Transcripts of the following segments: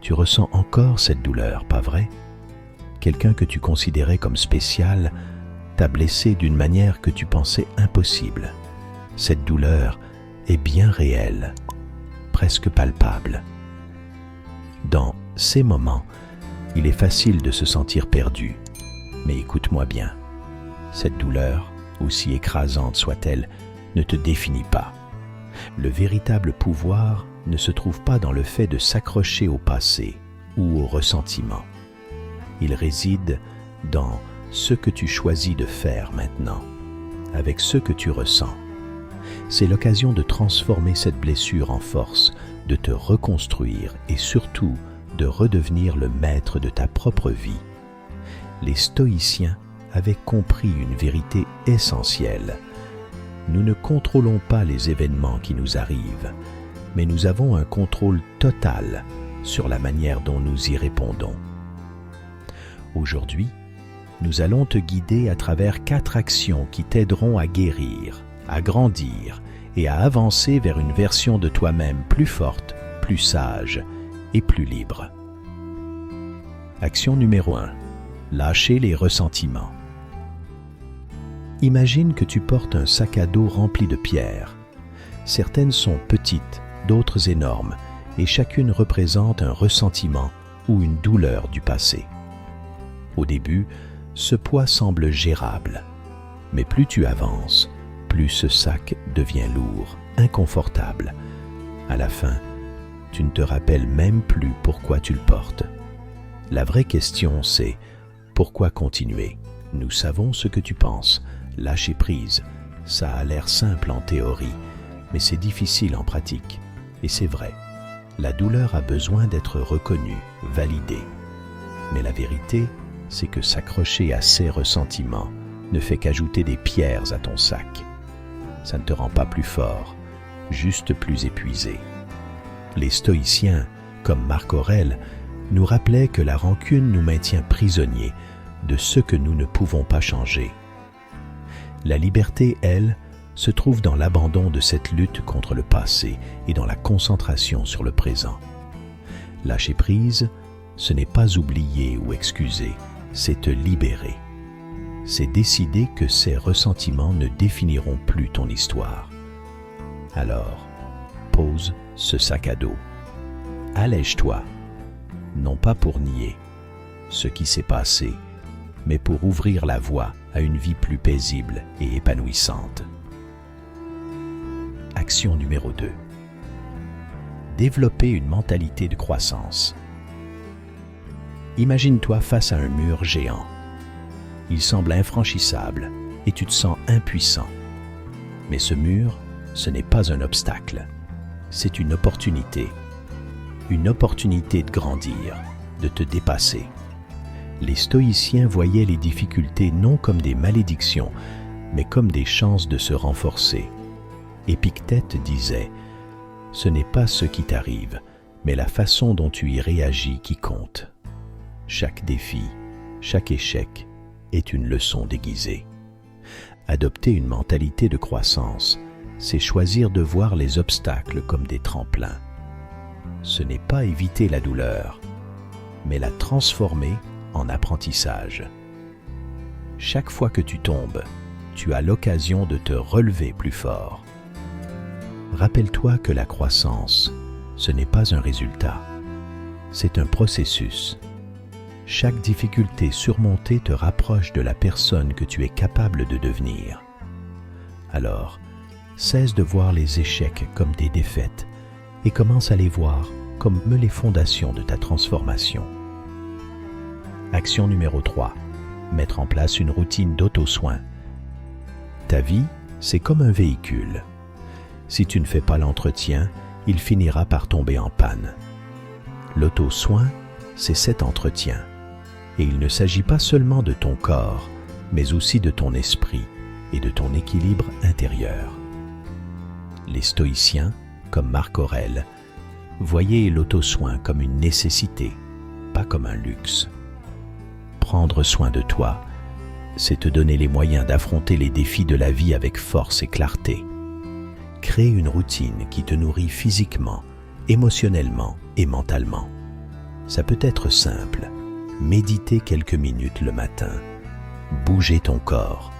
Tu ressens encore cette douleur, pas vrai? Quelqu'un que tu considérais comme spécial t'a blessé d'une manière que tu pensais impossible. Cette douleur est bien réelle, presque palpable. Dans ces moments, il est facile de se sentir perdu. Mais écoute-moi bien, cette douleur, aussi écrasante soit-elle, ne te définit pas. Le véritable pouvoir ne se trouve pas dans le fait de s'accrocher au passé ou au ressentiment. Il réside dans ce que tu choisis de faire maintenant, avec ce que tu ressens. C'est l'occasion de transformer cette blessure en force, de te reconstruire et surtout de redevenir le maître de ta propre vie. Les stoïciens avaient compris une vérité essentielle. Nous ne contrôlons pas les événements qui nous arrivent, mais nous avons un contrôle total sur la manière dont nous y répondons. Aujourd'hui, nous allons te guider à travers 4 actions qui t'aideront à guérir, à grandir et à avancer vers une version de toi-même plus forte, plus sage et plus libre. Action numéro 1. Lâcher les ressentiments. Imagine que tu portes un sac à dos rempli de pierres. Certaines sont petites, d'autres énormes, et chacune représente un ressentiment ou une douleur du passé. Au début, ce poids semble gérable, mais plus tu avances, plus ce sac devient lourd, inconfortable. À la fin, tu ne te rappelles même plus pourquoi tu le portes. La vraie question, c'est pourquoi continuer? Nous savons ce que tu penses. Lâcher prise, ça a l'air simple en théorie, mais c'est difficile en pratique. Et c'est vrai, la douleur a besoin d'être reconnue, validée. Mais la vérité, c'est que s'accrocher à ces ressentiments ne fait qu'ajouter des pierres à ton sac. Ça ne te rend pas plus fort, juste plus épuisé. Les stoïciens, comme Marc Aurèle, nous rappelaient que la rancune nous maintient prisonniers de ce que nous ne pouvons pas changer. La liberté, elle, se trouve dans l'abandon de cette lutte contre le passé et dans la concentration sur le présent. Lâcher prise, ce n'est pas oublier ou excuser, c'est te libérer. C'est décider que ces ressentiments ne définiront plus ton histoire. Alors, pose ce sac à dos. Allège-toi, non pas pour nier ce qui s'est passé, mais pour ouvrir la voie à une vie plus paisible et épanouissante. Action numéro 2. Développer une mentalité de croissance. Imagine-toi face à un mur géant. Il semble infranchissable et tu te sens impuissant. Mais ce mur, ce n'est pas un obstacle. C'est une opportunité. Une opportunité de grandir, de te dépasser. Les stoïciens voyaient les difficultés non comme des malédictions, mais comme des chances de se renforcer. Épictète disait « Ce n'est pas ce qui t'arrive, mais la façon dont tu y réagis qui compte. » Chaque défi, chaque échec est une leçon déguisée. Adopter une mentalité de croissance, c'est choisir de voir les obstacles comme des tremplins. Ce n'est pas éviter la douleur, mais la transformer en apprentissage. Chaque fois que tu tombes, tu as l'occasion de te relever plus fort. Rappelle-toi que la croissance, ce n'est pas un résultat, c'est un processus. Chaque difficulté surmontée te rapproche de la personne que tu es capable de devenir. Alors, cesse de voir les échecs comme des défaites et commence à les voir comme les fondations de ta transformation. Action numéro 3. Mettre en place une routine d'auto-soin. Ta vie, c'est comme un véhicule. Si tu ne fais pas l'entretien, il finira par tomber en panne. L'auto-soin, c'est cet entretien. Et il ne s'agit pas seulement de ton corps, mais aussi de ton esprit et de ton équilibre intérieur. Les stoïciens, comme Marc Aurèle, voyaient l'auto-soin comme une nécessité, pas comme un luxe. Prendre soin de toi, c'est te donner les moyens d'affronter les défis de la vie avec force et clarté. Crée une routine qui te nourrit physiquement, émotionnellement et mentalement. Ça peut être simple. Méditer quelques minutes le matin, bouger ton corps,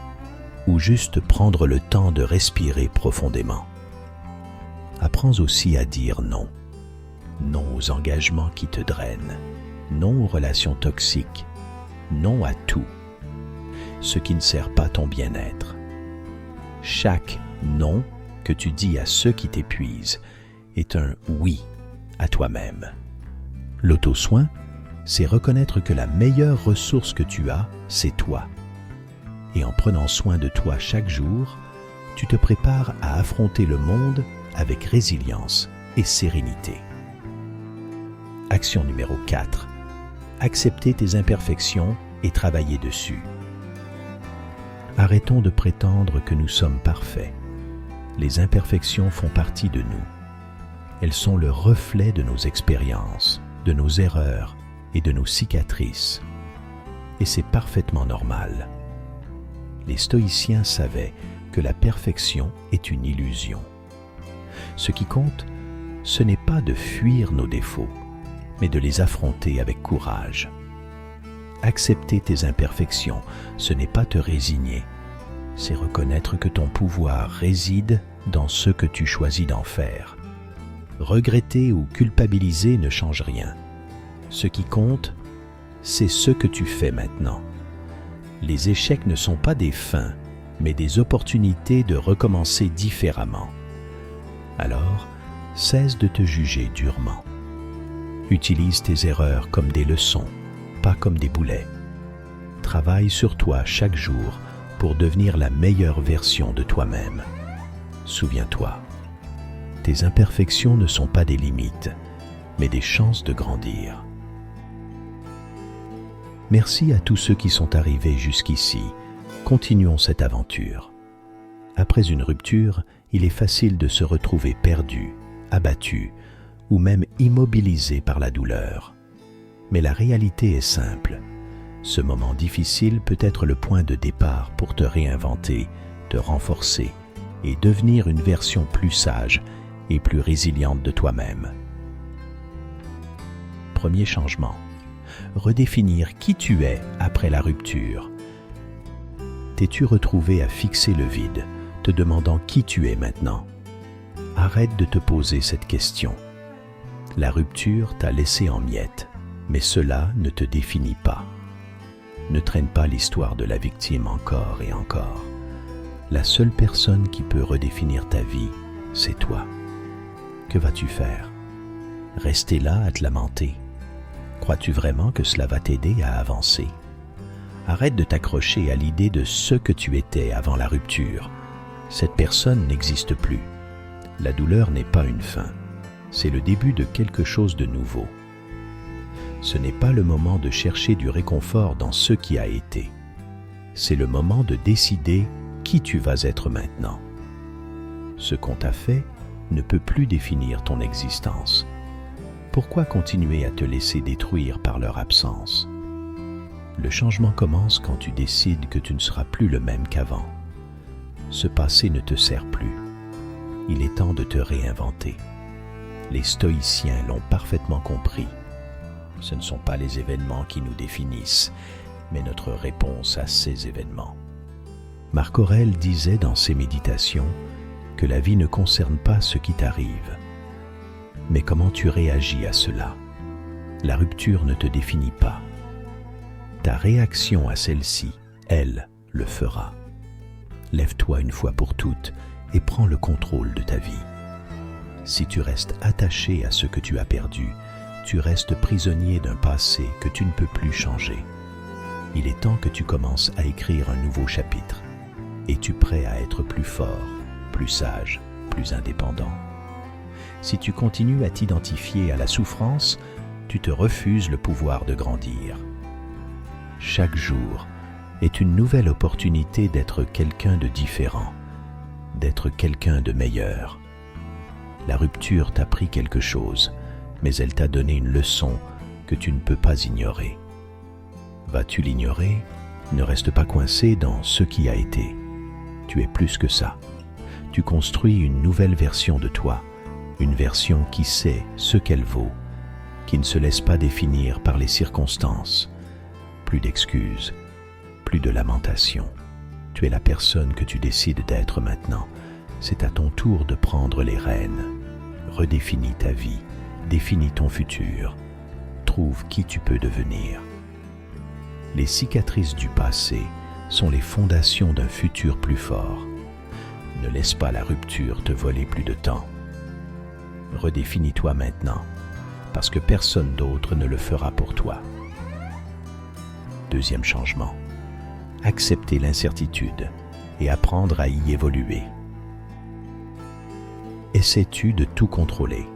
ou juste prendre le temps de respirer profondément. Apprends aussi à dire non. Non aux engagements qui te drainent. Non aux relations toxiques. Non à tout. Ce qui ne sert pas ton bien-être. Chaque non que tu dis à ceux qui t'épuisent est un oui à toi-même. L'auto-soin, c'est reconnaître que la meilleure ressource que tu as, c'est toi. Et en prenant soin de toi chaque jour, tu te prépares à affronter le monde avec résilience et sérénité. Action numéro 4. Accepter tes imperfections et travailler dessus. Arrêtons de prétendre que nous sommes parfaits. Les imperfections font partie de nous. Elles sont le reflet de nos expériences, de nos erreurs et de nos cicatrices. Et c'est parfaitement normal. Les stoïciens savaient que la perfection est une illusion. Ce qui compte, ce n'est pas de fuir nos défauts, mais de les affronter avec courage. Accepter tes imperfections, ce n'est pas te résigner, c'est reconnaître que ton pouvoir réside dans ce que tu choisis d'en faire. Regretter ou culpabiliser ne change rien. Ce qui compte, c'est ce que tu fais maintenant. Les échecs ne sont pas des fins, mais des opportunités de recommencer différemment. Alors, cesse de te juger durement. Utilise tes erreurs comme des leçons, pas comme des boulets. Travaille sur toi chaque jour pour devenir la meilleure version de toi-même. Souviens-toi, tes imperfections ne sont pas des limites, mais des chances de grandir. Merci à tous ceux qui sont arrivés jusqu'ici. Continuons cette aventure. Après une rupture, il est facile de se retrouver perdu, abattu ou même immobilisé par la douleur. Mais la réalité est simple. Ce moment difficile peut être le point de départ pour te réinventer, te renforcer et devenir une version plus sage et plus résiliente de toi-même. Premier changement. Redéfinir qui tu es après la rupture. T'es-tu retrouvé à fixer le vide, te demandant qui tu es maintenant? Arrête de te poser cette question. La rupture t'a laissé en miettes, mais cela ne te définit pas. Ne traîne pas l'histoire de la victime encore et encore. La seule personne qui peut redéfinir ta vie, c'est toi. Que vas-tu faire? Rester là à te lamenter? Crois-tu vraiment que cela va t'aider à avancer? Arrête de t'accrocher à l'idée de ce que tu étais avant la rupture. Cette personne n'existe plus. La douleur n'est pas une fin. C'est le début de quelque chose de nouveau. Ce n'est pas le moment de chercher du réconfort dans ce qui a été. C'est le moment de décider qui tu vas être maintenant. Ce qu'on t'a fait ne peut plus définir ton existence. Pourquoi continuer à te laisser détruire par leur absence? Le changement commence quand tu décides que tu ne seras plus le même qu'avant. Ce passé ne te sert plus. Il est temps de te réinventer. Les stoïciens l'ont parfaitement compris. Ce ne sont pas les événements qui nous définissent, mais notre réponse à ces événements. Marc Aurèle disait dans ses méditations que la vie ne concerne pas ce qui t'arrive, mais comment tu réagis à cela. La rupture ne te définit pas. Ta réaction à celle-ci, elle, le fera. Lève-toi une fois pour toutes et prends le contrôle de ta vie. Si tu restes attaché à ce que tu as perdu, tu restes prisonnier d'un passé que tu ne peux plus changer. Il est temps que tu commences à écrire un nouveau chapitre. Es-tu prêt à être plus fort, plus sage, plus indépendant? Si tu continues à t'identifier à la souffrance, tu te refuses le pouvoir de grandir. Chaque jour est une nouvelle opportunité d'être quelqu'un de différent, d'être quelqu'un de meilleur. La rupture t'a appris quelque chose, mais elle t'a donné une leçon que tu ne peux pas ignorer. Vas-tu l'ignorer? Ne reste pas coincé dans ce qui a été. Tu es plus que ça. Tu construis une nouvelle version de toi, une version qui sait ce qu'elle vaut, qui ne se laisse pas définir par les circonstances. Plus d'excuses, plus de lamentations. Tu es la personne que tu décides d'être maintenant. C'est à ton tour de prendre les rênes. Redéfinis ta vie, définis ton futur. Trouve qui tu peux devenir. Les cicatrices du passé sont les fondations d'un futur plus fort. Ne laisse pas la rupture te voler plus de temps. Redéfinis-toi maintenant, parce que personne d'autre ne le fera pour toi. Deuxième changement. Accepter l'incertitude et apprendre à y évoluer. Essaies-tu de tout contrôler?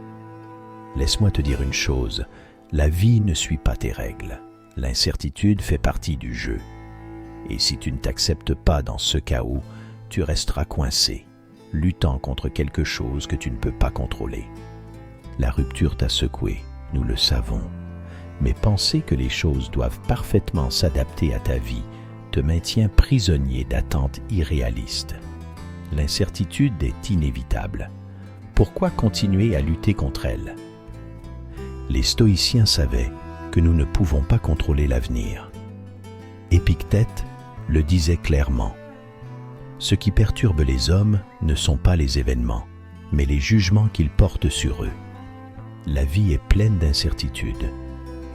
Laisse-moi te dire une chose, la vie ne suit pas tes règles. L'incertitude fait partie du jeu. Et si tu ne t'acceptes pas dans ce chaos, tu resteras coincé, luttant contre quelque chose que tu ne peux pas contrôler. La rupture t'a secoué, nous le savons. Mais penser que les choses doivent parfaitement s'adapter à ta vie te maintient prisonnier d'attentes irréalistes. L'incertitude est inévitable. Pourquoi continuer à lutter contre elle? Les stoïciens savaient que nous ne pouvons pas contrôler l'avenir. Épictète le disait clairement. Ce qui perturbe les hommes ne sont pas les événements, mais les jugements qu'ils portent sur eux. La vie est pleine d'incertitudes,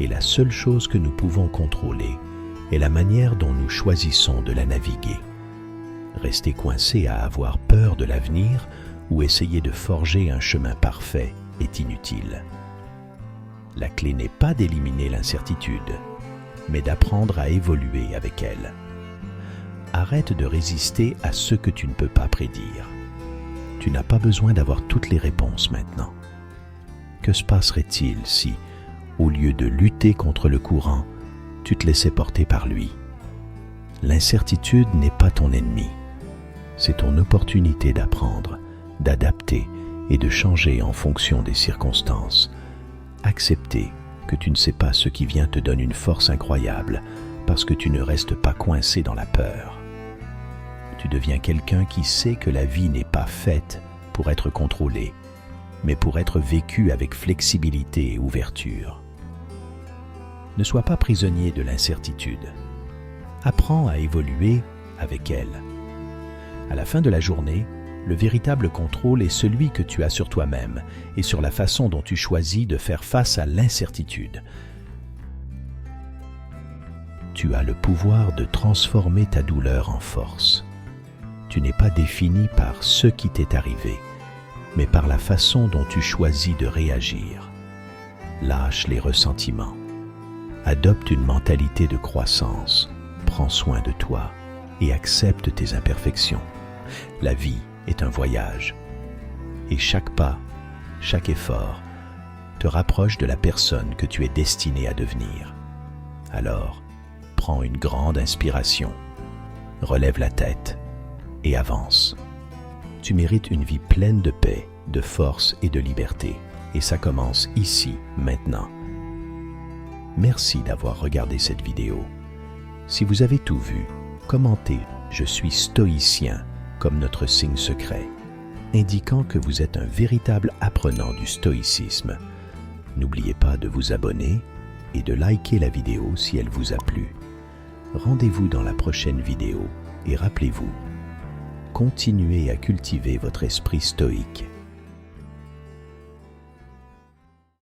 et la seule chose que nous pouvons contrôler est la manière dont nous choisissons de la naviguer. Rester coincé à avoir peur de l'avenir ou essayer de forger un chemin parfait est inutile. La clé n'est pas d'éliminer l'incertitude, mais d'apprendre à évoluer avec elle. Arrête de résister à ce que tu ne peux pas prédire. Tu n'as pas besoin d'avoir toutes les réponses maintenant. Que se passerait-il si, au lieu de lutter contre le courant, tu te laissais porter par lui? L'incertitude n'est pas ton ennemi. C'est ton opportunité d'apprendre, d'adapter et de changer en fonction des circonstances. Accepter que tu ne sais pas ce qui vient te donne une force incroyable parce que tu ne restes pas coincé dans la peur. Tu deviens quelqu'un qui sait que la vie n'est pas faite pour être contrôlée, mais pour être vécue avec flexibilité et ouverture. Ne sois pas prisonnier de l'incertitude. Apprends à évoluer avec elle. À la fin de la journée, le véritable contrôle est celui que tu as sur toi-même et sur la façon dont tu choisis de faire face à l'incertitude. Tu as le pouvoir de transformer ta douleur en force. Tu n'es pas défini par ce qui t'est arrivé, mais par la façon dont tu choisis de réagir. Lâche les ressentiments. Adopte une mentalité de croissance. Prends soin de toi et accepte tes imperfections. La vie est un voyage. Et chaque pas, chaque effort, te rapproche de la personne que tu es destiné à devenir. Alors, prends une grande inspiration, relève la tête et avance. Tu mérites une vie pleine de paix, de force et de liberté. Et ça commence ici, maintenant. Merci d'avoir regardé cette vidéo. Si vous avez tout vu, commentez « Je suis stoïcien » comme notre signe secret, indiquant que vous êtes un véritable apprenant du stoïcisme. N'oubliez pas de vous abonner et de liker la vidéo si elle vous a plu. Rendez-vous dans la prochaine vidéo et rappelez-vous, continuez à cultiver votre esprit stoïque.